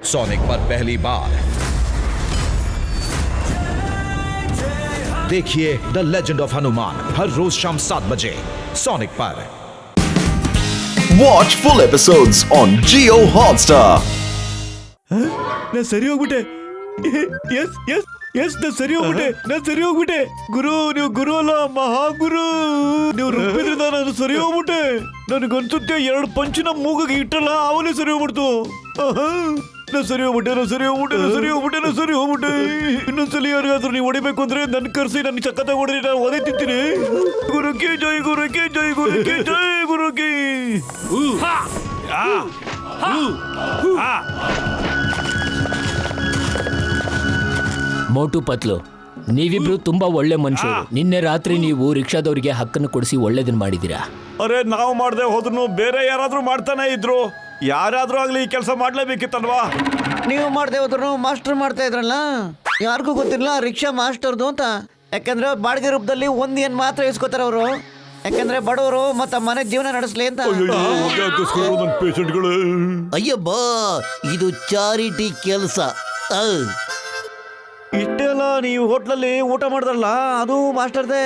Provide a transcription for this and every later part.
Sonic पर पहली बार देखिए द लेजेंड ऑफ हनुमान हर रोज शाम 7 बजे सोनिक पर। Watch full episodes on Jio Hotstar. ನಾ ಸರಿ ಹೋಗ್ಬಿಟ್ಟೆ. ಎಸ್ ನಾ ಸರಿ ಹೋಗ್ಬಿಟ್ಟೆ. ಗುರು ನೀವು ಗುರು ಅಲ್ಲ ಮಹಾಗುರು. ನೀವು ರುಬ್ಬಿದ್ರಿಂದ ನಾನು ಸರಿ ಹೋಗ್ಬಿಟ್ಟೆ. ನನಗನ್ಸುತ್ತೆ 2 ಪಂಚಿನ ಮೂಗಿಗೆ ಇಟ್ಟಲ್ಲ ಅವನೇ ಸರಿ ಹೋಗ್ಬಿಡ್ತು. ನಾ ಸರಿ ಹೋಗ್ಬಿಟ್ಟೆ. ಇನ್ನೊಂದ್ಸಲ ಯಾರಿಗಾದ್ರೂ ನೀವು ಹೊಡಿಬೇಕು ಅಂದ್ರೆ ನನ್ ಕರ್ಸಿ ನನ್ ಸಖತ್ ಹೊಡೆದಿ ನಾನು ಒದೆ ತಿಂತೀನಿ. ಗುರುಕಿ ಜೈ ಗುರುಕಿ ಜೈ ಗುರುಕಿ ಜೈ ಗುರುಕಿ. ಮೋಟು ಪತ್ಲು, ನೀವಿಬ್ರು ತುಂಬಾ ಒಳ್ಳೆ ಮನುಷ್ಯರು. ನಿನ್ನೆ ರಾತ್ರಿ ನೀವು ರಿಕ್ಷಾದವರಿಗೆ ಹಕ್ಕನ್ನು ಕೊಡಿಸಿ ಒಳ್ಳೇದನ್ನ ಮಾಡಿದ್ದೀರಾ. ಅರೆ ನಾವು ಮಾಡದೆ ಹೋದ್ರು ಬೇರೆ ಯಾರಾದ್ರೂ ಮಾಡ್ತಾನೆ ಇದ್ರು. ಯಾರಾದ್ರೂ ಆಗ್ಲಿ ಈ ಕೆಲಸ ಮಾಡ್ಲೇಬೇಕಿತ್ತಲ್ವಾ? ನೀವು ಮಾಡದೆ ಹೋದ್ರು ಮಾಸ್ಟರ್ ಮಾಡ್ತಾ ಇದ್ರಲ್ಲ, ಯಾರಿಗೂ ಗೊತ್ತಿಲ್ಲ ರಿಕ್ಷಾ ಮಾಸ್ಟರ್ದು ಅಂತ. ಯಾಕಂದ್ರೆ ಬಾಡಿಗೆ ರೂಪದಲ್ಲಿ ಒಂದ್ ಏನ್ ಮಾತ್ರ ಇಸ್ಕೋತಾರ ಅವರು. ಯಾಕಂದ್ರೆ ಬಡವರು ಮತ್ತ ಮನೆ ಜೀವನ ನಡೆಸ್ಲಿ ಅಂತ. ಅಯ್ಯಬ್ಬಾ, ಇದು ಚಾರಿಟಿ ಕೆಲಸ. ಇಷ್ಟೆಲ್ಲ ನೀವು ಹೋಟ್ಲಲ್ಲಿ ಊಟ ಮಾಡಿದ್ರಲ್ಲ, ಅದು ಮಾಸ್ಟರ್ದೆ.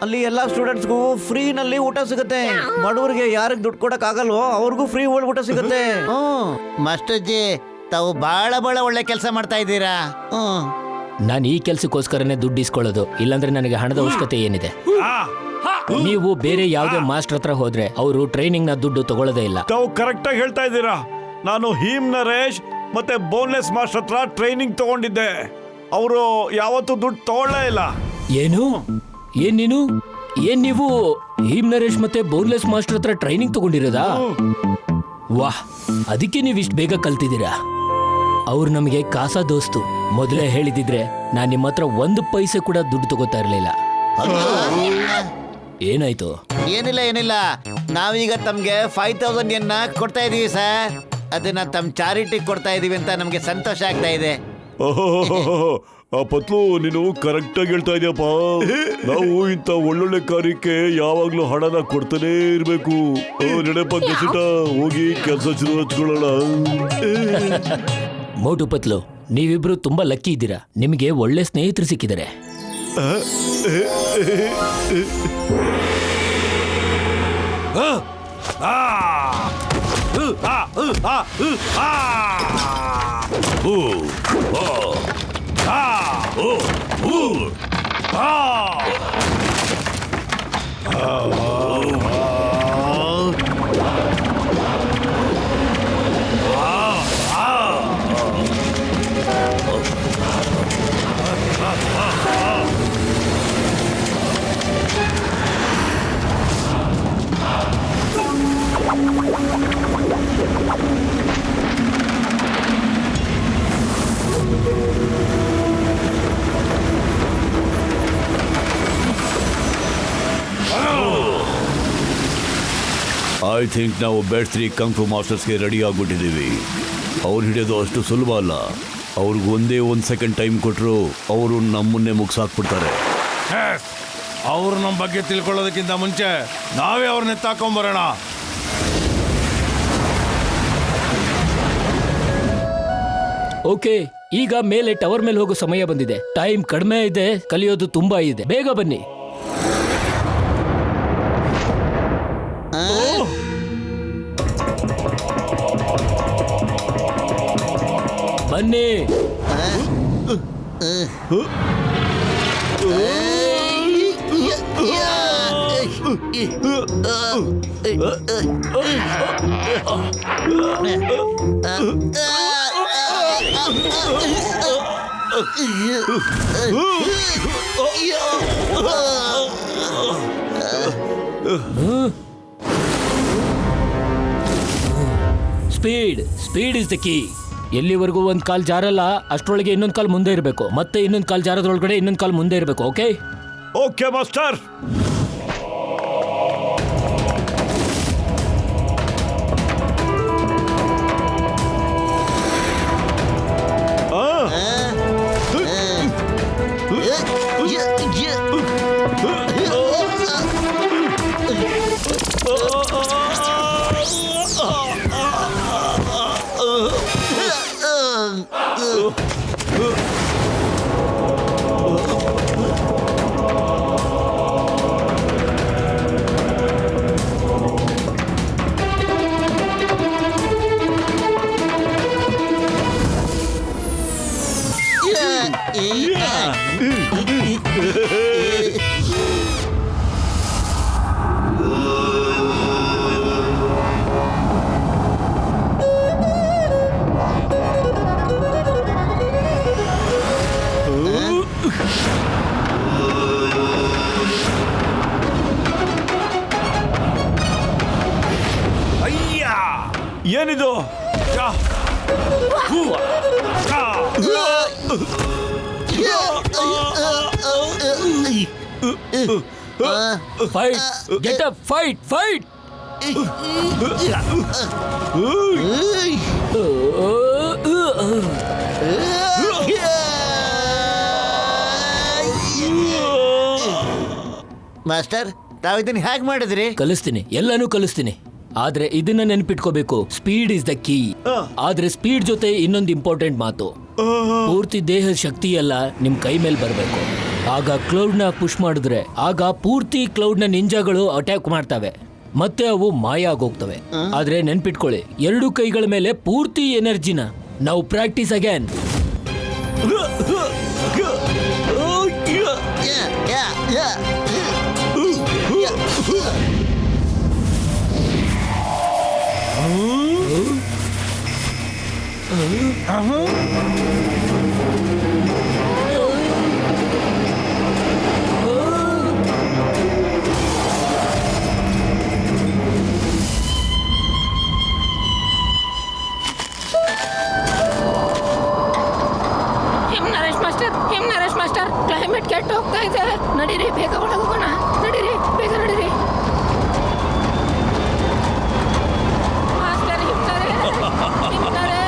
ಅಲ್ಲಿ ಎಲ್ಲಾ ಸ್ಟೂಡೆಂಟ್ಸ್ಗೂ ಫ್ರೀ ನಲ್ಲಿ ಊಟ ಸಿಗುತ್ತೆ. ಬಡವರಿಗೆ ಯಾರಿಗೆ ದುಡ್ಡು ಕೊಡಕ್ ಆಗಲ್ವೋ ಅವ್ರಿಗೂ ಫ್ರೀ ಊಟ ಸಿಗುತ್ತೆ. ಮಾಸ್ಟರ್ ಜಿ, ತಾವು ಬಹಳ ಒಳ್ಳೆ ಕೆಲಸ ಮಾಡ್ತಾ ಇದ್ದೀರಾ. ನಾನು ಈ ಕೆಲ್ಸಕ್ಕೋಸ್ಕರನೇ ದುಡ್ಡು ಇಸ್ಕೊಳ್ಳೋದು, ಇಲ್ಲಾಂದ್ರೆ ನನಗೆ ಹಣದ ಅವಶ್ಯಕತೆ ಏನಿದೆ? ನೀವು ಬೇರೆ ಯಾವುದೇ ಮಾಸ್ಟರ್ ಹತ್ರ ಹೋದ್ರೆ ಅವರು ಟ್ರೈನಿಂಗ್ ನ ದುಡ್ಡು ತಗೊಳ್ಳೋದೇ ಇಲ್ಲ. ತಾವು ಕರೆಕ್ಟ್ ಆಗಿ ಹೇಳ್ತಾ ಇದ್ದೀರಾ. ನಾನು ಹೀಮ್ ನರೇಶ್ ಮತ್ತೆ ಬೋನ್ಲೆಸ್ ಮಾಸ್ಟರ್ ಹತ್ರ ಟ್ರೈನಿಂಗ್ ತಗೊಂಡಿದ್ದೆ. ಅವರು ಯಾವತ್ತೂ ದುಡ್ಡು ತಗೊಳ್ಳೇ ಇಲ್ಲ. ಏನ್ ನೀವು ಹೀಮ್ ನರೇಶ್ ಮತ್ತೆ ಬೋನ್ಲೆಸ್ ಮಾಸ್ಟರ್ ಹತ್ರ ಟ್ರೈನಿಂಗ್ ತಗೊಂಡಿರೋದಾ? ವಾಹ್, ಅದಕ್ಕೆ ನೀವು ಇಷ್ಟು ಬೇಗ ಕಲ್ತಿದ್ದೀರಾ. ಅವ್ರು ನಮಗೆ ಕಾಸಾ ದೋಸ್ತು. ಮೊದಲೇ ಹೇಳಿದಿದ್ರೆ ನಾನು ನಿಮ್ಮ ಹತ್ರ 1 ಪೈಸೆ ಕೂಡ ದುಡ್ಡು ತಗೋತಾ ಇರ್ಲಿಲ್ಲ. ಏನಾಯ್ತು? ಏನಿಲ್ಲ, ನಾವೀಗ ತಮ್ಗೆ 5000 ಯನ್ನ ಕೊಡ್ತಾ ಇದೀವಿ ಸರ್. ಅದನ್ನ ತಮ್ಮ ಚಾರಿಟಿ ಕೊಡ್ತಾ ಇದೀವಿ ಅಂತ ನಮ್ಗೆ ಸಂತೋಷ ಆಗ್ತಾ ಇದೆ. ಪತ್ಲು, ನೀನು ಕರೆಕ್ಟ್ ಆಗಿ ಹೇಳ್ತಾ ಇದೆಯಪ್ಪ. ನಾವು ಇಂಥ ಒಳ್ಳೊಳ್ಳೆ ಕಾರ್ಯಕ್ಕೆ ಯಾವಾಗ್ಲೂ ಹಣನ ಕೊಡ್ತಾನೆ ಇರ್ಬೇಕು. ನಡೆಯಪ್ಪ ಕೆಸಿಟ, ಹೋಗಿ ಕೆಲಸ ಶುರು ಹಚ್ಕೊಳ್ಳೋಣ. ಮೋಟು ಪತ್ಲು, ನೀವಿಬ್ರು ತುಂಬಾ ಲಕ್ಕಿ ಇದ್ದೀರಾ. ನಿಮಗೆ ಒಳ್ಳೆ ಸ್ನೇಹಿತರು ಸಿಕ್ಕಿದ್ದಾರೆ. ಐ ಥಿಂಕ್ ನಾವು ಬೆಸ್ಟ್ 3 ಕಂಗ್ ಫು ಮಾಸ್ಟರ್ಸ್ಗೆ ರೆಡಿ ಆಗ್ಬಿಟ್ಟಿದ್ದೀವಿ. ಅವ್ರು ಹಿಡಿಯೋದು ಅಷ್ಟು ಸುಲಭ ಅಲ್ಲ. ಅವ್ರಿಗೆ ಒಂದೇ 1 ಸೆಕೆಂಡ್ ಟೈಮ್ ಕೊಟ್ಟರು ಅವರು ನಮ್ಮನ್ನೇ ಮುಗಿಸಾಕ್ಬಿಡ್ತಾರೆ. ಅವ್ರು ನಮ್ಮ ಬಗ್ಗೆ ತಿಳ್ಕೊಳ್ಳೋದಕ್ಕಿಂತ ಮುಂಚೆ ನಾವೇ ಅವ್ರನ್ನ ಎತ್ತಾಕೊಂಬರೋಣ. ಓಕೆ, ಈಗ ಮೇಲೆ ಟವರ್ ಮೇಲೆ ಹೋಗೋ ಸಮಯ ಬಂದಿದೆ. ಟೈಮ್ ಕಡಿಮೆ ಇದೆ, ಕಲಿಯೋದು ತುಂಬಾ ಇದೆ. ಬೇಗ ಬನ್ನಿ. ಬನ್ನಿ. Speed is the key. ಎಲ್ಲಿವರೆಗೂ ಒಂದ್ ಕಾಲ್ ಜಾರಲ್ಲ ಅಷ್ಟರೊಳಗೆ ಇನ್ನೊಂದ್ ಕಾಲ್ ಮುಂದೆ ಇರಬೇಕು. ಮತ್ತೆ ಇನ್ನೊಂದ್ ಕಾಲ್ ಜಾರದ್ರೊಳಗಡೆ ಇನ್ನೊಂದ್ ಕಾಲ್ ಮುಂದೆ ಇರಬೇಕು. Okay okay master. ಏನಿದು? Fight, get up, fight, fight. Master, ತಾವು ಇದನ್ನ ಹೇಗೆ ಮಾಡಿದ್ರಿ? ಕಲಿಸ್ತೀನಿ, ಎಲ್ಲಾನು ಕಲಿಸ್ತೀನಿ. ಆದ್ರೆ ಇದನ್ನ ನೆನ್ಪಿಟ್ಕೋಬೇಕು, ಸ್ಪೀಡ್ ಇಸ್ ದ ಕೀ. ಆದ್ರೆ ಸ್ಪೀಡ್ ಜೊತೆ ಇನ್ನೊಂದು ಇಂಪಾರ್ಟೆಂಟ್ ಮಾತು, ಪೂರ್ತಿ ದೇಹದ ಶಕ್ತಿ ಎಲ್ಲ ನಿಮ್ ಕೈ ಮೇಲೆ ಬರ್ಬೇಕು. ಆಗ ಕ್ಲೌಡ್ ನ ಪುಷ್ ಮಾಡಿದ್ರೆ ಆಗ ಪೂರ್ತಿ ಕ್ಲೌಡ್ ನ ನಿಂಜಾಗಳು ಅಟ್ಯಾಕ್ ಮಾಡ್ತವೆ, ಮತ್ತೆ ಅವು ಮಾಯ ಆಗೋಗ್ತವೆ. ಆದ್ರೆ ನೆನ್ಪಿಟ್ಕೊಳ್ಳಿ, ಎರಡು ಕೈಗಳ ಮೇಲೆ ಪೂರ್ತಿ ಎನರ್ಜಿನ. ನಾವು practice again. Naresh master, climate ಕೆಟ್ಟ ಹೋಗ್ತಾ ಇದೆ. ನಡೀರಿ, ಬೇಗ ಒಳಗೋಗೋಣ. ನಡೀರಿ, ಬೇಗ ನಡೀರಿ. ಮಾಸ್ಟರ್, ಹಿಮ್ನರೇಶ್. ಮಾಸ್ಟರ್, ಹಿಮ್ನರೇಶ್.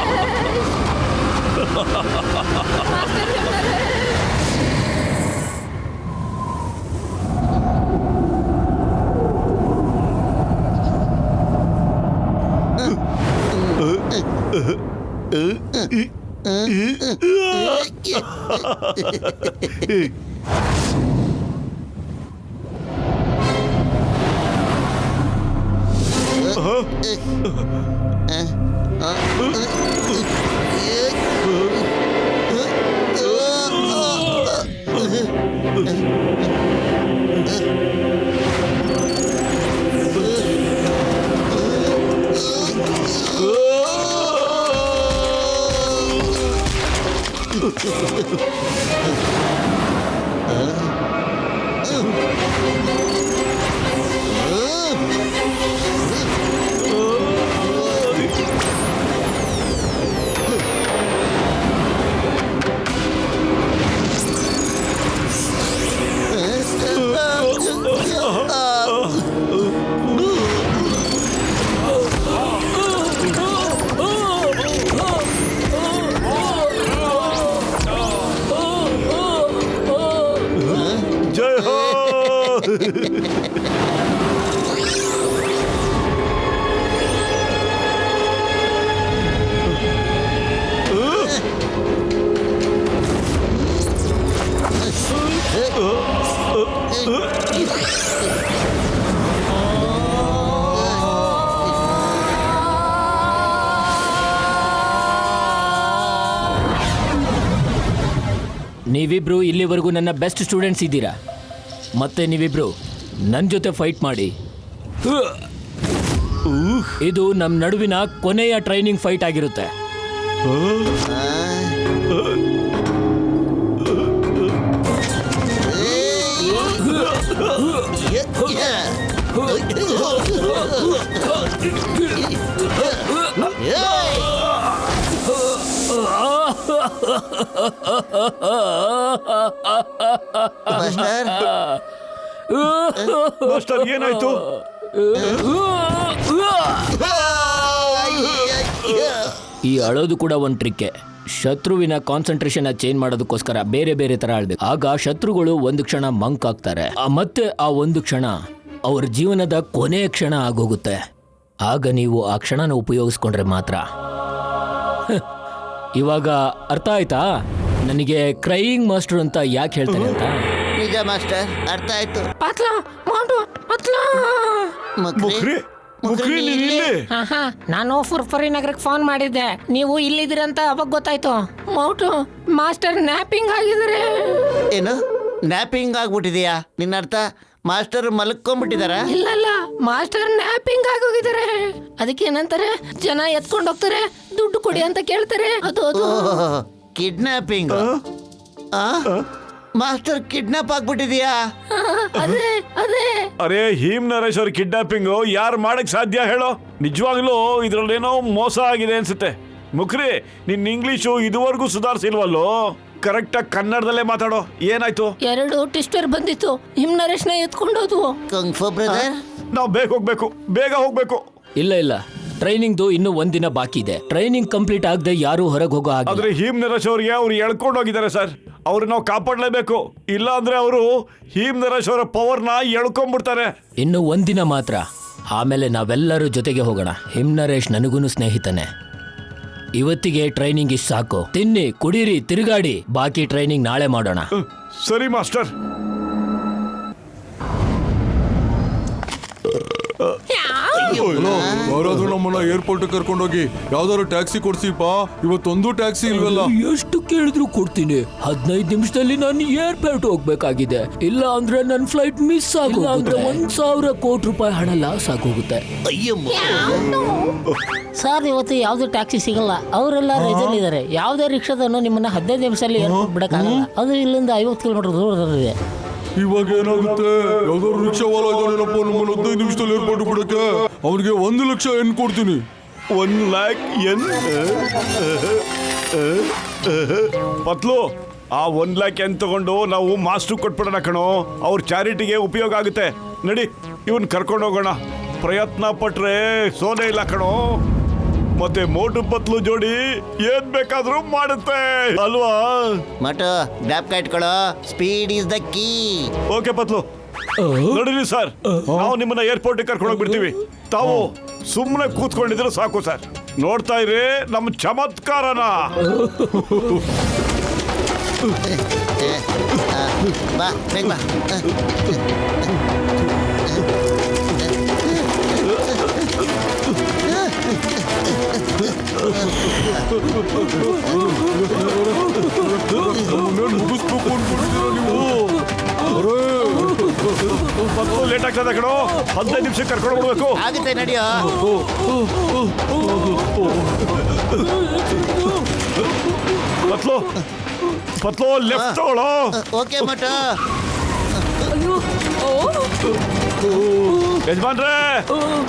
ಜೈ ಹೋ. ನೀವಿಬ್ರು ಇಲ್ಲಿವರೆಗೂ ನನ್ನ ಬೆಸ್ಟ್ ಸ್ಟೂಡೆಂಟ್ಸ್ ಇದ್ದೀರಾ, ಮತ್ತೆ ನೀವಿಬ್ರು ನನ್ನ ಜೊತೆ ಫೈಟ್ ಮಾಡಿ. ಇದು ನಮ್ಮ ನಡುವಿನ ಕೊನೆಯ ಟ್ರೈನಿಂಗ್ ಫೈಟ್ ಆಗಿರುತ್ತೆ. ಮಾಸ್ಟರ್, ಏನಾಯ್ತು? ಈ ಅಳೋದು ಕೂಡ ಒಂದು ಟ್ರಿಕ್ಕೆ. ಶತ್ರುವಿನ ಕಾನ್ಸಂಟ್ರೇಷನ್ ಚೇಂಜ್ ಮಾಡೋದಕ್ಕೋಸ್ಕರ ಬೇರೆ ಬೇರೆ ತರ ಆಳ್ಬೇಕು. ಆಗ ಶತ್ರುಗಳು ಒಂದು ಕ್ಷಣ ಮಂಕ್ ಆಗ್ತಾರೆ, ಮತ್ತೆ ಆ ಒಂದು ಕ್ಷಣ ಅವ್ರ ಜೀವನದ ಕೊನೆಯ ಕ್ಷಣ ಆಗೋಗುತ್ತೆ. ಆಗ ನೀವು ಆ ಕ್ಷಣನ ಉಪಯೋಗಿಸ್ಕೊಂಡ್ರೆ ಮಾತ್ರ ಇವಾಗ ಅರ್ಥ ಆಯ್ತಾ ನನಗೆ ಕ್ರೈಯಿಂಗ್ ಮಾಸ್ಟರ್ ಅಂತ ಯಾಕೆ ಹೇಳ್ತಾರೆ ಅಂತ? ನಿಜ ಮಾಸ್ಟರ್, ಅರ್ಥ ಆಯ್ತು. ಅತ್ಲಾ ಮಾಡು ಅತ್ಲಾ. ಮುಖ್ರಿ ಮುಖ್ರಿ ನೀನ್ ಇಲ್ಲಿ? ಹಾ ನಾನು ಫುರ್ಫರಿ ನಗರಕ್ಕೆ ಫೋನ್ ಮಾಡಿದ್ದೆ, ನೀವು ಇಲ್ಲಿದ್ದೀರಂತ ಅವಾಗ ಗೊತ್ತಾಯ್ತು. ಮೌಟು ಮಾಸ್ಟರ್ ನ್ಯಾಪಿಂಗ್ ಆಗಿದ್ದಾರೆ. ಏನು ನ್ಯಾಪಿಂಗ್ ಆಗ್ಬಿಟ್ಟಿದೆಯಾ? ನಿನ್ನ ಅರ್ಥ ಮಾಸ್ಟರ್ ಮಲ್ಕೊಂಡ್ಬಿಟ್ಟಿದಾರ? ಇಲ್ಲ ಮಾಸ್ಟರ್ ನ್ಯಾಪಿಂಗ್ ಆಗೋಗಿದ್ದಾರೆ. ಅದಕ್ಕೆ ಏನಂತಾರೆ, ಜನ ಎತ್ಕೊಂಡು ಹೋಗ್ತಾರೆ, ದುಡ್ಡು ಕೊಡಿ ಅಂತ ಕೇಳ್ತಾರೆ. ಅದು ಕಿಡ್ನಾಪಿಂಗ್. Master kidnap ಆಗ್ಬಿಟ್ಟಿದ್ಯಾ? ಅದೇ ಅರೆ ಹೀಮ್ ನರೇಶ್ ಅವ್ರ ಕಿಡ್ನಾಪಿಂಗ್ ಯಾರು ಮಾಡಕ್ ಸಾಧ್ಯ ಹೇಳೋ? ನಿಜವಾಗ್ಲೂ ಇದ್ರಲ್ಲೇನೋ ಮೋಸ ಆಗಿದೆ ಅನ್ಸುತ್ತೆ. ಮುಖ್ರಿ, ನಿನ್ ಇಂಗ್ಲಿಷು ಇದುವರೆಗೂ ಸುಧಾರಿಸಿಲ್ವಲ್ಲೋ? ಕರೆಕ್ಟಾಗಿ ಕನ್ನಡದಲ್ಲೇ ಮಾತಾಡೋ. ಏನಾಯ್ತು? 2 ಟಿಸ್ಟರ್ ಬಂದಿತ್ತು, ಹಿಮ್ ನರೇಶ್ನ ಎತ್ಕೊಂಡೋದ್ವು. ಕಂಗ್ಫು ಬ್ರದರ್, ನಾವು ಬೇಗ ಹೋಗ್ಬೇಕು. ಇಲ್ಲ ಟ್ರೈನಿಂಗ್ದು ಇನ್ನೂ ಒಂದಿನ ಬಾಕಿ ಇದೆ. ಟ್ರೈನಿಂಗ್ ಕಂಪ್ಲೀಟ್ ಆಗದೆ ಯಾರು ಹೊರಗೆ ಹೋಗೋ ಹಾಗೆ. ಆದ್ರೆ ಹೀಮ್ ನರೇಶ್ ಅವ್ರಿಗೆ ಅವ್ರು ಎಳ್ಕೊಂಡು ಹೋಗಿದ್ದಾರೆ ಸರ್. ಅವ್ರು ನಾವು ಕಾಪಾಡಲೇಬೇಕು, ಇಲ್ಲ ಅಂದ್ರೆ ಅವರು ಹೀಮ್ ನರೇಶ್ ಅವರ ಪವರ್ನ ಎಳ್ಕೊಂಡ್ಬಿಡ್ತಾರೆ. ಇನ್ನು ಒಂದಿನ ಮಾತ್ರ, ಆಮೇಲೆ ನಾವೆಲ್ಲರೂ ಜೊತೆಗೆ ಹೋಗೋಣ. ಹಿಮ್ ನರೇಶ್ ನನಗೂ ಸ್ನೇಹಿತನೇ. ಇವತ್ತಿಗೆ ಟ್ರೈನಿಂಗ್ ಇಷ್ಟು ಸಾಕು. ತಿನ್ನಿ, ಕುಡೀರಿ, ತಿರುಗಾಡಿ. ಬಾಕಿ ಟ್ರೈನಿಂಗ್ ನಾಳೆ ಮಾಡೋಣ. ಸರಿ ಮಾಸ್ಟರ್. ಯಾರಾದ್ರೂ ನಮ್ಮನ್ನ ಏರ್ಪೋರ್ಟ್ ಕರ್ಕೊಂಡೋಗಿ ಯಾವ್ದಾದ್ರು ಟ್ಯಾಕ್ಸಿ ಕೊಡ್ಸಿಪ್ಪ. ಇವತ್ತೊಂದು ಟ್ಯಾಕ್ಸಿ ಇಲ್ವಲ್ಲ. ಎಷ್ಟು ಕೇಳಿದ್ರು ಕೊಡ್ತೀನಿ. 15 ನಿಮಿಷದಲ್ಲಿ ನಾನು ಏರ್ಪೋರ್ಟ್ ಹೋಗ್ಬೇಕಾಗಿದೆ. ಇಲ್ಲ ಅಂದ್ರೆ ನನ್ನ ಫ್ಲೈಟ್ ಮಿಸ್ ಆಗಿಲ್ಲ ಅಂದ್ರೆ 1,000 ಕೋಟಿ ರೂಪಾಯಿ ಹಣ ಲಾಸ್ ಆಗೋಗುತ್ತೆ. ಸರ್, ಇವತ್ತು ಯಾವ್ದು ಟ್ಯಾಕ್ಸಿ ಸಿಗಲ್ಲ, ಅವರೆಲ್ಲ ರಜೆಲಿದ್ದಾರೆ. ಯಾವುದೇ ರಿಕ್ಷಾದನ್ನು ನಿಮ್ಮನ್ನ 15 ನಿಮಿಷದಲ್ಲಿ ಬಿಡಕ್ಕಾಗಲ್ಲ. ಅದು ಇಲ್ಲಿಂದ 50 ಕಿಲೋಮೀಟರ್ ದೂರದಲ್ಲಿದೆ. ಇವಾಗ ಏನಾಗುತ್ತೆ? ಯಾವ್ದಾದ್ರು ರಿಕ್ಷಾ ವಾಲ ಇದ್ದಾನೇನಪ್ಪ ನಮ್ಮನ್ನ 15 ನಿಮಿಷದಲ್ಲಿ ಏರ್ಪೋರ್ಟ್ ಬಿಡಕ್ಕೆ. ಅವ್ನಿಗೆ 1 ಲಕ್ಷ ಏನ್ ಕೊಡ್ತೀನಿ. 1 ಲ್ಯಾಕ್ ಎನ್? ಪತ್ಲು, ಆ 1 ಲ್ಯಾಕ್ ಎನ್ ತಗೊಂಡು ನಾವು ಮಾಸ್ಟರ್ ಕೊಟ್ಬಿಡೋಣ ಕಣೋ. ಅವ್ರ ಚಾರಿಟಿಗೆ ಉಪಯೋಗ ಆಗುತ್ತೆ. ನಡಿ, ಇವನ್ ಕರ್ಕೊಂಡು ಹೋಗೋಣ. ಪ್ರಯತ್ನ ಪಟ್ರೆ ಸೋನೆ ಇಲ್ಲ ಕಣೋ. ಮತ್ತೆ ಮೋಟು ಪತ್ಲು ಜೋಡಿ ಏನ್ ಬೇಕಾದ್ರೂ ಮಾಡುತ್ತೆ ಅಲ್ವಾ? ಮಟು ಜ್ಞಾಪಕ ಇಟ್ಕೊಳ್ಳೋ, speed is the key. Okay Patlu, ನೋಡಿರಿ ಸರ್, ನಾವು ನಿಮ್ಮನ್ನ ಏರ್ಪೋರ್ಟ್ ಕರ್ಕೊಂಡು ಹೋಗ್ಬಿಡ್ತೀವಿ. ತಾವು ಸುಮ್ಮನೆ ಕೂತ್ಕೊಂಡಿದ್ರೆ ಸಾಕು ಸರ್. ನೋಡ್ತಾ ಇರಿ ನಮ್ಮ ಚಮತ್ಕಾರನ. ಬಾ ಬೇಗ ಬಾ. ಮುಗಿಸ್ಬೇಕು ಅನ್ಕೊಂಡಿದ್ದೀರಾ ನೀವು? ಪತ್ಲು ಲೇಟ್ ಆಗ್ತದೆ ಕಣೋ. 15 ನಿಮಿಷ ಕರ್ಕೊಂಡು ಹೋಗ್ಬೇಕು. ಆಗುತ್ತೆ, ನಡಿಯೋ. ಪತ್ಲು ಲೆಫ್ಟ್ ತಗೊಳ್ಳೋ. ಓಕೆ ಮಟು. ಯಜಮಾನ್ರೆ,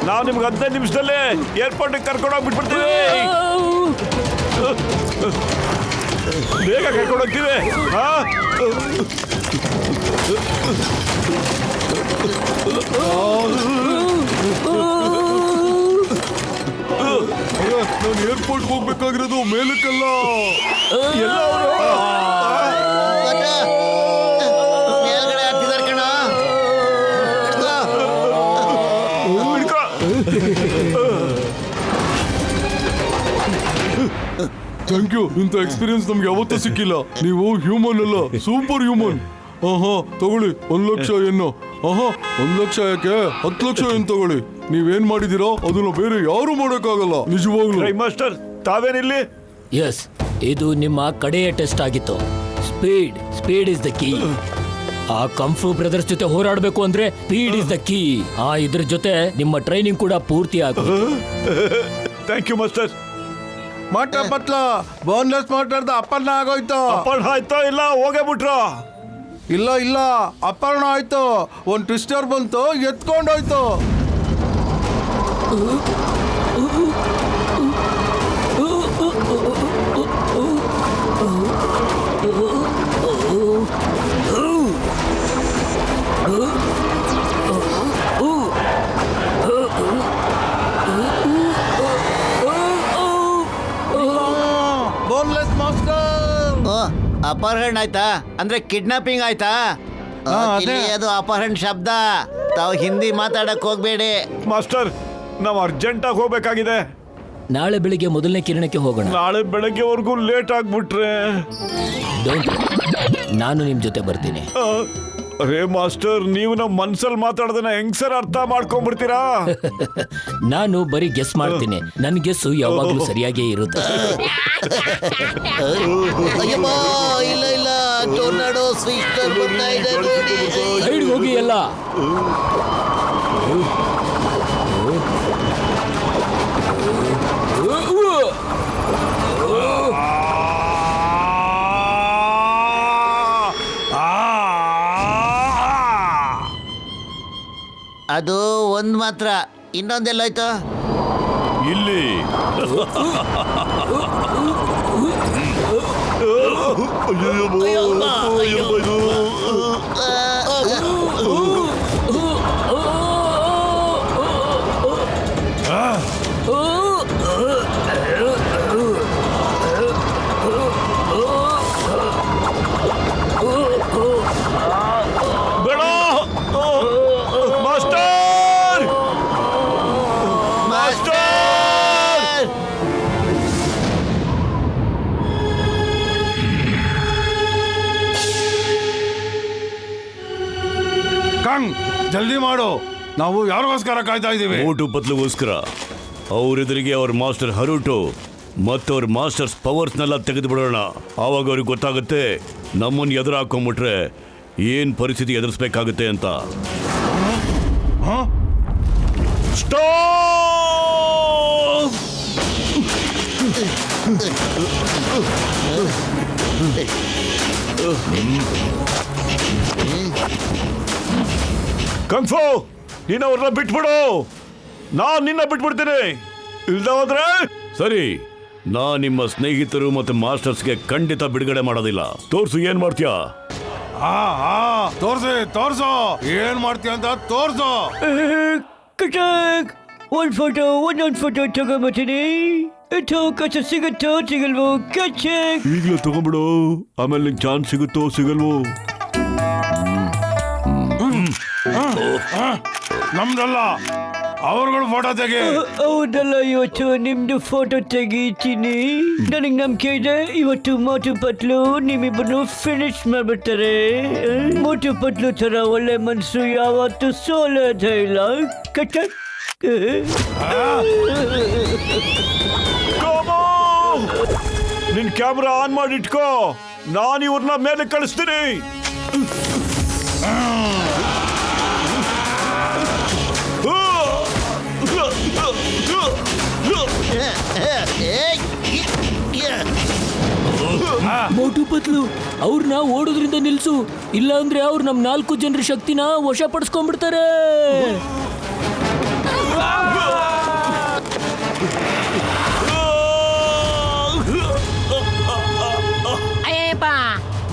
ನಾವು ನಿಮ್ಗೆ 15 ನಿಮಿಷದಲ್ಲಿ ಏರ್ಪೋರ್ಟ್ ಕರ್ಕೊಂಡು ಹೋಗ್ಬಿಟ್ಬಿಡ್ತೀವಿ. ಬೇಗ ಕರ್ಕೊಂಡು ಹೋಗ್ತೀವಿ. ನಾನು ಏರ್ಪೋರ್ಟ್ ಹೋಗ್ಬೇಕಾಗಿರೋದು ಮೇಲಕ್ಕಲ್ಲ. ಎಲ್ಲ ಮಟು, ಮೇಲ್ಗಡೆ ಹತ್ತಿದಾರ ಕಣ. Thank you. ಇಂಥ ಎಕ್ಸ್ಪೀರಿಯನ್ಸ್ ನಮ್ಗೆ ಯಾವತ್ತೂ ಸಿಕ್ಕಿಲ್ಲ. ನೀವು ಹ್ಯೂಮನ್ ಅಲ್ಲ, ಸೂಪರ್ ಹ್ಯೂಮನ್. ತಗೊಳ್ಳಿ 1 ಲಕ್ಷ ಎನ್ನು. 1 ಲಕ್ಷ ಯಾಕೆ, 10 ಲಕ್ಷ ಏನು ತಗೊಳ್ಳಿ. ನೀವೇನ್ ಮಾಡಿದೀರಾ ಅದನ್ನ ಬೇರೆ ಯಾರು ಮಾಡೋಕ್ಕಾಗಲ್ಲ. ನಿಜವಾಗ್ಲೂ. ಮಾಸ್ಟರ್, ತಾವೇನಿಲ್ಲಿ? ಎಸ್, ಇದು ನಿಮ್ಮ ಕಡೆಯ ಟೆಸ್ಟ್ ಆಗಿತ್ತು. Speed is the key. ಆ ಕಂಫು ಬ್ರದರ್ಸ್ ಜೊತೆ ಹೋರಾಡಬೇಕು ಅಂದ್ರೆ ಸ್ಪೀಡ್ ಇಸ್ ದ ಕೀ. ಇದ್ರ ಜೊತೆ ನಿಮ್ಮ ಟ್ರೈನಿಂಗ್ ಕೂಡ ಪೂರ್ತಿ ಆಗುತ್ತೆ. Thank you master. ಮಟ್ಟ ಪತ್ಲ ಬೋನ್ಲೆಸ್ ಮಾಸ್ಟರ್ದ ಅಪರ್ಣ ಆಗೋಯ್ತು. ಅಪ್ಪಣ್ಣ ಆಯ್ತಾ? ಇಲ್ಲ ಹೋಗೇ ಬಿಟ್ರು. ಇಲ್ಲ ಅಪರ್ಣ ಆಯ್ತು. ಒಂದ್ ಟ್ವಿಸ್ಟರ್ ಬಂತು, ಎತ್ಕೊಂಡೋಯ್ತು. Boneless master. ಅಪಹರಣ ಆಯ್ತಾ? ಅಂದ್ರೆ ಕಿಡ್ನಾಪಿಂಗ್ ಆಯ್ತಾ? ಇಲ್ಲಿ ಅದು ಅಪಹರಣ ಶಬ್ದ. ತಾವು ಹಿಂದಿ ಮಾತಾಡಕ್ ಹೋಗ್ಬೇಡಿ. ಮಾಸ್ಟರ್, ನಾವು ಅರ್ಜೆಂಟಾಗಿ ಹೋಗ್ಬೇಕಾಗಿದೆ. ನಾಳೆ ಬೆಳಿಗ್ಗೆ ಮೊದಲನೇ ಕಿರಣಕ್ಕೆ ಹೋಗೋಣ. ನಾಳೆ ಬೆಳಗ್ಗೆವರೆಗೂ ಲೇಟ್ ಆಗ್ಬಿಟ್ರೆ Don't worry. ನಾನು ನಿಮ್ ಜೊತೆ ಬರ್ತೀನಿ. ರೇ ಮಾಸ್ಟರ್, ನೀವು ನಮ್ಮ ಮನ್ಸಲ್ಲಿ ಮಾತಾಡ್ದನ್ನ ಹೆಂಗ್ ಸರ್ ಅರ್ಥ ಮಾಡ್ಕೊಂಡ್ಬಿಡ್ತೀರಾ? ನಾನು ಬರೀ ಗೆಸ್ ಮಾಡ್ತೀನಿ. ನನ್ ಗೆಸ್ಸು ಯಾವಾಗ್ಲೂ ಸರಿಯಾಗೇ ಇರುತ್ತೆ. ಅಯ್ಯಮ್ಮ, ಇಲ್ಲ ಇಲ್ಲ, ಟೊರ್ನಾಡೋ ಸ್ವಿಸ್ಟರ್ ಬರ್ತಾ ಇದೆ ನೋಡಿ. ಸೈಡ್ ಹೋಗಿ ಎಲ್ಲ. ಅದು ಒಂದ್ ಮಾತ್ರ, ಇನ್ನೊಂದೆಲ್ಲಾಯ್ತು? ಇಲ್ಲಿ ಬೇಡ ಮಾಸ್ಟರ್, ಮಾಸ್ಟರ್. ಕಂಗ್, ಜಲ್ದಿ ಮಾಡು, ನಾವು ಯಾರಿಗೋಸ್ಕರ ಕಾಯ್ತಾ ಇದ್ದೀವಿ? ಮೋಟು ಪತ್ಲುಗೋಸ್ಕರ. ಅವರೆದುರಿಗೆ ಅವ್ರ ಮಾಸ್ಟರ್ ಹರುಟು ಮತ್ತು ಅವ್ರ ಮಾಸ್ಟರ್ಸ್ ಪವರ್ಸ್ನೆಲ್ಲ ತೆಗೆದು ಬಿಡೋಣ. ಆವಾಗ ಅವ್ರಿಗೆ ಗೊತ್ತಾಗುತ್ತೆ ನಮ್ಮನ್ನು ಎದುರು ಹಾಕೊಂಡ್ಬಿಟ್ರೆ ಏನ್ ಪರಿಸ್ಥಿತಿ ಎದುರಿಸ್ಬೇಕಾಗುತ್ತೆ ಅಂತ. ಕಂಫು, ನೀನು ಅವ್ರನ್ನ ಬಿಟ್ಬಿಡು, ನಾನ್ ನಿನ್ನ ಬಿಟ್ಬಿಡ್ತೀನಿ. ಇಲ್ದ ಹೋದ್ರೆ ಸರಿ, ನಾ ನಿಮ್ಮ ಸ್ನೇಹಿತರು ಮತ್ತು ಮಾಸ್ಟರ್ಸ್ಗೆ ಖಂಡಿತ ಬಿಡುಗಡೆ ಮಾಡೋದಿಲ್ಲ. ತೋರ್ಸು, ಏನ್ ಮಾಡ್ತೀಯಾ? ತೋರ್ಸು, ಏನ್ ಮಾಡ್ತೀಯ ಅಂತ ತೋರ್ಸು. ಒಂದ್ ಫೋಟೋ ತಗೊಂಬತ್ತೀನಿ. ಕಚ್ಚ ಸಿಗುತ್ತೋ ಸಿಗಲ್ವೋ? ಈಗಲೇ ತಗೊಂಡ್ಬಿಡು, ಆಮೇಲೆ ನಿಂಗೆ ಚಾನ್ಸ್ ಸಿಗುತ್ತೋ ಸಿಗಲ್ವೋ? ನಮ್ದಲ್ಲ, ಅವ್ರಗಳು ಫೋಟೋ ತೆಗಿ. ಹೌದಲ್ಲ, ಇವತ್ತು ನಿಮ್ದು ಫೋಟೋ ತೆಗಿತೀನಿ. ನನಗೆ ನಂಬಿಕೆ ಇದೆ, ಇವತ್ತು ಮೋಟು ಪತ್ಲು ನಿಮ್ಮಿಬ್ಬರನ್ನು ಫಿನಿಶ್ ಮಾಡ್ಬಿಡ್ತಾರೆ. ಮೋಟು ಪತ್ಲು ತರ ಒಳ್ಳೆ ಮನ್ಸು ಯಾವತ್ತು ಸೋಲೋದೇ ಇಲ್ಲ. ನಿನ್ ಕ್ಯಾಮ್ರಾ ಆನ್ ಮಾಡಿ ಇಟ್ಕೋ, ನಾನು ಇವ್ರನ್ನ ಮೇಲೆ ಕಳಿಸ್ತೀನಿ. ಮೋಟು ಪತ್ಲು, ಅವ್ರನ್ನ ಓಡೋದ್ರಿಂದ ನಿಲ್ಸು, ಇಲ್ಲ ಅಂದ್ರೆ ಅವ್ರು ನಮ್ 4 ಜನರ ಶಕ್ತಿನ ವಶ ಪಡಿಸ್ಕೊಂಡ್ಬಿಡ್ತಾರೆ. ಅಯ್ಯಪ್ಪ,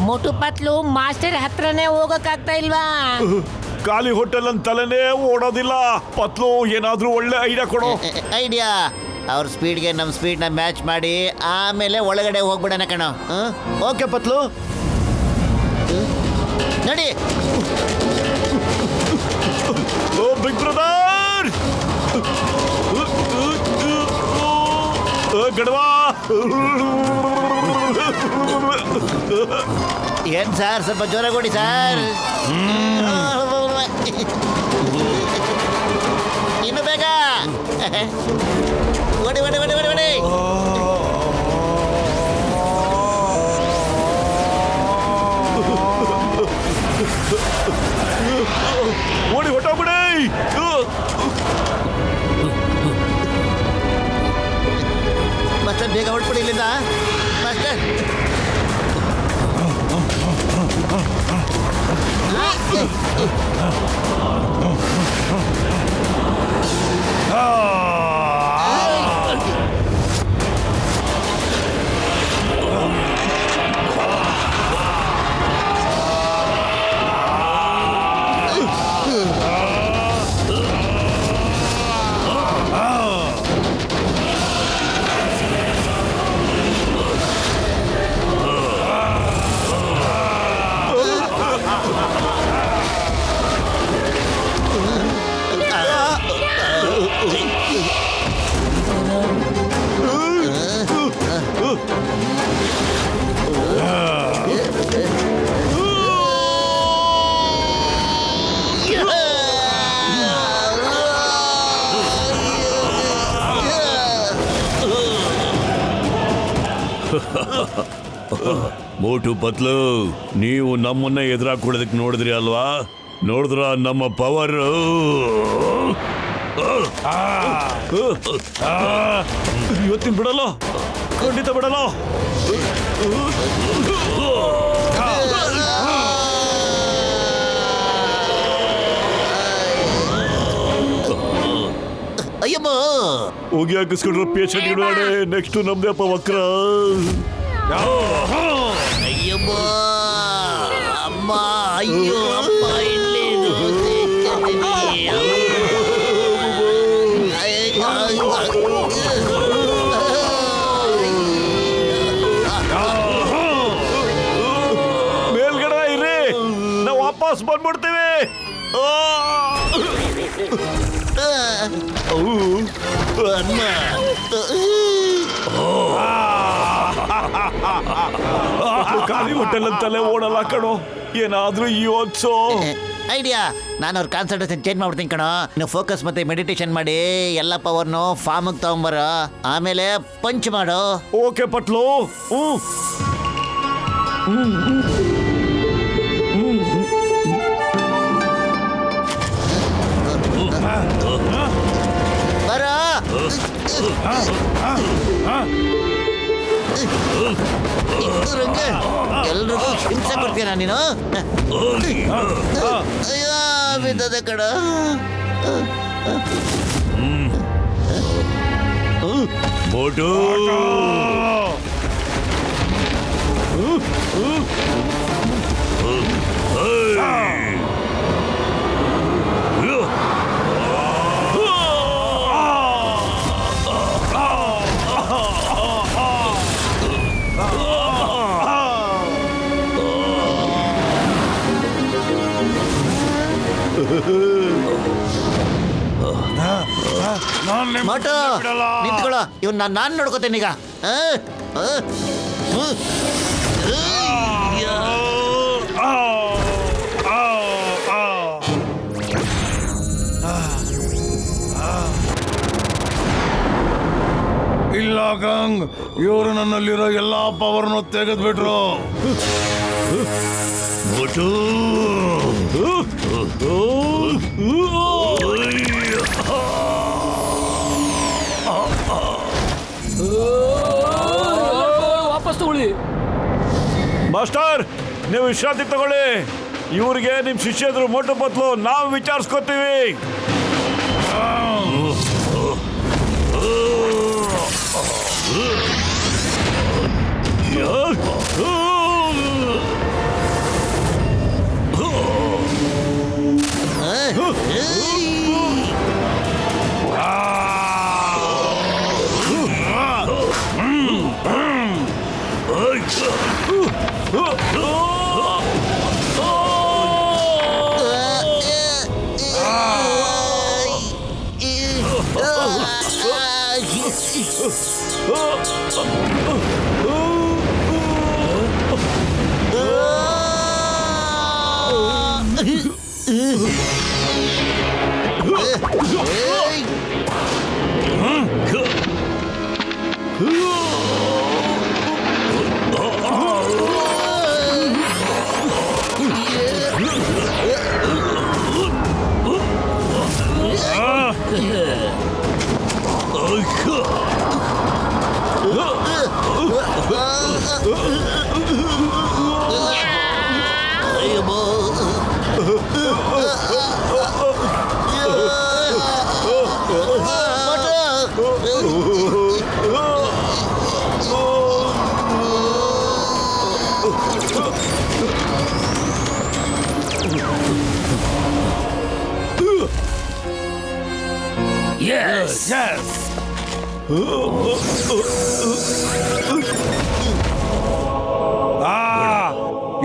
ಮೋಟು ಪತ್ಲು ಮಾಸ್ಟರ್ ಹತ್ರನೇ ಹೋಗಕ್ಕಾಗ್ತಾ ಇಲ್ವಾ? ಖಾಲಿ ಹೋಟೆಲ್ ಅಂತ ತಲೆನೇ ಓಡೋದಿಲ್ಲ. ಪತ್ಲು, ಏನಾದ್ರೂ ಒಳ್ಳೆ ಐಡಿಯಾ ಕೊಡು. ಐಡಿಯಾ? ಅವ್ರ ಸ್ಪೀಡ್ಗೆ ನಮ್ಮ ಸ್ಪೀಡ್ನ ಮ್ಯಾಚ್ ಮಾಡಿ ಆಮೇಲೆ ಒಳಗಡೆ ಹೋಗ್ಬಿಡೋಣ ಕಣೋ. ಓಕೆ ಪತ್ಲು, ನಡಿ. ಓ ಬಿಗ್ ಬ್ರದರ್, ಗಡವಾ. ಏನ್ ಸರ್, ಸ್ವಲ್ಪ ಜೋರಾಗಿ ಓಡಿ ಸರ್. ಇನ್ನು ಬೇಗ ಓಡಿ ಓಡಿ ಓಡಿ ಓಡಿ ಓಡಿ. ಓಡಿ ಹೊಟ್ಟೋಗ್ಬಿಡಿ. ಮಾಸ್ಟರ್, ಬೇಗ ಹೊಟ್ಬಿಡಿ ಇಲ್ಲಿಂದ. ಮಾಸ್ಟರ್, ಮೋಟು ಪತ್ಲು, ನೀವು ನಮ್ಮನ್ನ ಎದುರಾಕೊಡೋದಕ್ಕೆ ನೋಡಿದ್ರಿ ಅಲ್ವಾ? ನೋಡಿದ್ರ ನಮ್ಮ ಪವರ್. ಇವತ್ತಿನ ಬಿಡಲ್ಲ, ಖಂಡಿತ ಬಿಡಲ್ಲ. ಅಯ್ಯಮ್ಮ, ಹೋಗಿ ಹಾಕಿಸ್ಕೊಂಡ್ರೆ ಪೇಷಂಟ್ ಇಡೋಡೆ. ನೆಕ್ಸ್ಟ್ ನಮ್ದೇ ಅಪ್ಪ ವಕ್ರ. ಅಯ್ಯಮ್ಮ, ಅಮ್ಮ, ಅಯ್ಯೋ ಅಮ್ಮ, ಇಲ್ಲಿ ಮೇಲ್ಗಡೆ ಇರಿ, ನಾವು ವಾಪಸ್ ಬಂದ್ಬಿಡ್ತೀವಿ. ಅಮ್ಮ, ಖಾಲಿ ಹೊಟ್ಟೆಲ್ಲಂತಲೇ ಓಡಲ್ಲ ಕಣೋ. ಏನಾದ್ರೂ ಯೋಚ್ಸೋ. ಐಡಿಯಾ. ನಾನು ಅವ್ರ ಕಾನ್ಸಂಟ್ರೇಷನ್ ಚೇಂಜ್ ಮಾಡ್ಬಿಡ್ತೀನಿ ಕಣೋ. ನೀವು ಫೋಕಸ್ ಮತ್ತೆ ಮೆಡಿಟೇಷನ್ ಮಾಡಿ ಎಲ್ಲ ಪವರ್ನು ಫಾರ್ಮಿಗೆ ತಗೊಂಬರೋ, ಆಮೇಲೆ ಪಂಚ್ ಮಾಡು. ಓಕೆ ಪಟ್ಲು. ಬರೋ. ಎಲ್ರಿಗೂ ಹಿಂಸೆ ಕೊಡ್ತೀನ ನೀನು? ಅಯ್ಯೋ ಬಿದ್ದದೆ ಕಡ. ಮೋಟು, ಮೋಟು ನಿಂತ್ಕೊಳ್ಳೋ. ಇವ್ನ ನಾನು ನೋಡ್ಕೋತೇನೆ ಈಗ. ಇಲ್ಲ ಗಂಗ್, ಇವರು ನನ್ನಲ್ಲಿರೋ ಎಲ್ಲಾ ಪವರ್ನು ತೆಗೆದ್ಬಿಟ್ರು. ಮೋಟು, ವಾಪಸ್ ತಗೊಳ್ಳಿ. ಮಾಸ್ಟರ್, ನೀವು ವಿಶ್ರಾಂತಿ ತಗೊಳ್ಳಿ. ಇವ್ರಿಗೆ ನಿಮ್ ಶಿಷ್ಯದ್ರು ಮೋಟು ಪತ್ಲು ನಾವು ವಿಚಾರಿಸ್ಕೊತೀವಿ.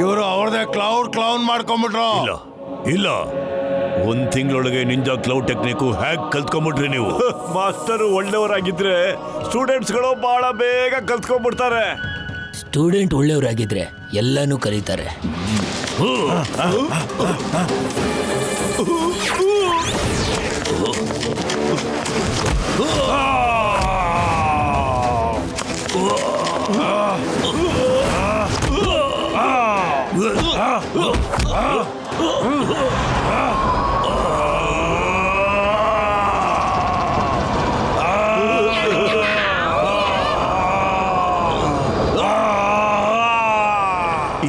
ಇವರು ಅವ್ರದೇ ಕ್ಲೌನ್ ಮಾಡ್ಕೊಂಡ್ಬಿಟ್ರು. ಇಲ್ಲ ಇಲ್ಲ, ಒಂದ್ ತಿಂಗಳೊಳಗೆ ನಿಂಜಾ ಕ್ಲೌಡ್ ಟೆಕ್ನಿಕ್ ಹ್ಯಾಕ್ ಕಲ್ತ್ಕೊಂಡ್ಬಿಟ್ರಿ ನೀವು. ಮಾಸ್ಟರ್ ಒಳ್ಳೆಯವರಾಗಿದ್ರೆ ಸ್ಟೂಡೆಂಟ್ಸ್ಗಳು ಬಹಳ ಬೇಗ ಕಲ್ತ್ಕೊಂಡ್ಬಿಡ್ತಾರೆ. ಸ್ಟೂಡೆಂಟ್ ಒಳ್ಳೆಯವರಾಗಿದ್ರೆ ಎಲ್ಲಾನು ಕರೀತಾರೆ.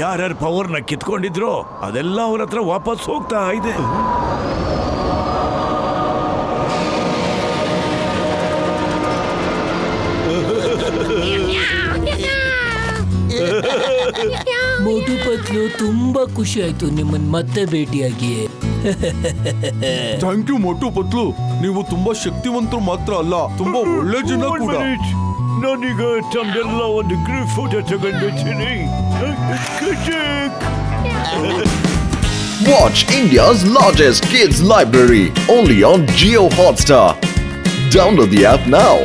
ಯಾರ್ಯಾರ ಪವರ್ನ ಕಿತ್ಕೊಂಡಿದ್ರೋ ಅದೆಲ್ಲ ಅವ್ರ ಹತ್ರ ವಾಪಸ್ ಹೋಗ್ತಾ ಇದೆ. ಮೋಟು ಪತ್ಲು ತುಂಬಾ ಖುಷಿ ಆಯ್ತು ನಿಮ್ಮನ್ನ ಮತ್ತೆ ಭೇಟಿಯಾಗಿ. Thank you Motu Patlu. ನೀವು ತುಂಬಾ ಶಕ್ತಿವಂತರು ಮಾತ್ರ ಅಲ್ಲ, ತುಂಬಾ ಒಳ್ಳೆ ಜನ ಕೂಡ. ನಾನೀಗ ತಮ್ಗೆಲ್ಲ ಒಂದು ಗ್ರೂಪ್ ಫೋಟೋ ತಗೊಂಡ್ಬಿಡ್ತೀನಿ. Watch India's largest kids library only on Jio Hotstar. Download the app now.